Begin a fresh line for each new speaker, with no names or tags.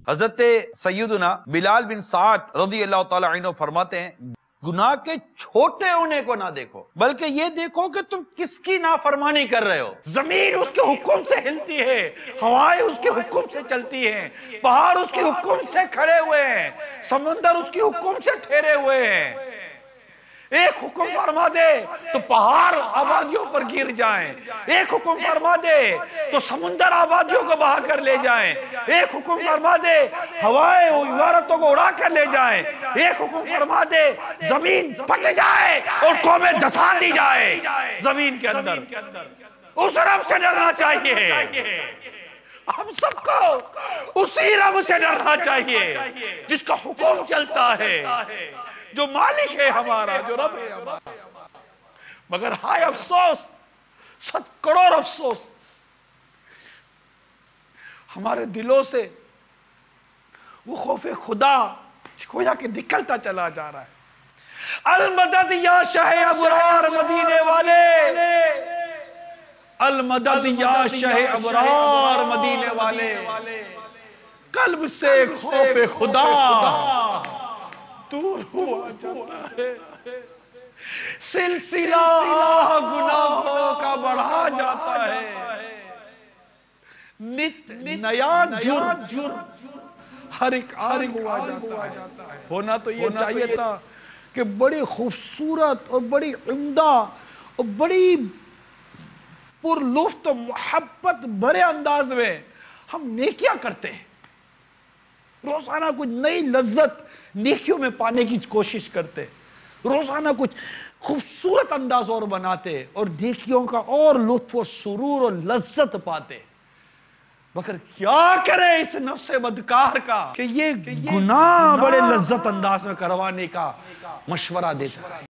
حضرت سیدنا بلال بن سعد رضی اللہ تعالی عنہ فرماتے ہیں گناہ کے چھوٹے ہونے کو نہ دیکھو بلکہ یہ دیکھو کہ تم کس کی نافرمانی کر رہے ہو۔
زمین اس کے حکم سے ہلتی ہے، ہوائیں اس کے حکم سے چلتی ہیں، پہاڑ اس کے حکم سے کھڑے ہوئے ہیں، سمندر اس کے حکم سے ٹھہرے ہوئے ہیں۔ ایک حکم فرما دے تو پہاڑ آبادیوں پر گر جائیں، ایک حکم فرما دے تو سمندر آبادیوں کو بہا کر لے جائیں، ایک حکم فرما دے ہوائیں عمارتوں کو اڑا کر لے جائیں، ایک حکم فرما دے زمین پھٹ جائے اور قومیں دھسا دی جائے زمین کے اندر۔ اس رب سے ڈرنا چاہیے، ہم سب کو اسی رب سے ڈرنا چاہیے جس کا حکم چلتا ہے، جو مالک ہے ہمارا، جو رب ہے ہمارا۔ مگر ہائے افسوس، 7 کروڑ افسوس، ہمارے دلوں سے وہ خوف خدا گویا کہ نکلتا چلا جا رہا ہے۔ المدد یا شاہ ابرار مدینے والے، المدد یا شاہ ابرار مدینے والے، قلب سے خوف خدا دور ہوا جاتا ہے، سلسلہ گناہوں کا بڑھا جاتا ہے، نیا جرم ہر ایک آنکھ ہوا جاتا ہے۔ ہونا تو یہ چاہیے تھا کہ بڑی خوبصورت اور بڑی عمدہ اور بڑی پر لطف و محبت بھرے انداز میں ہم نیکیاں کرتے ہیں، روزانہ کچھ نئی لذت نیکیوں میں پانے کی کوشش کرتے، روزانہ کچھ خوبصورت انداز اور بناتے اور نیکیوں کا اور لطف و سرور اور لذت پاتے، مگر کیا کرے اس نفس بدکار کا کہ یہ گناہ بڑے لذت انداز میں کروانے کا مشورہ دیتا ہے۔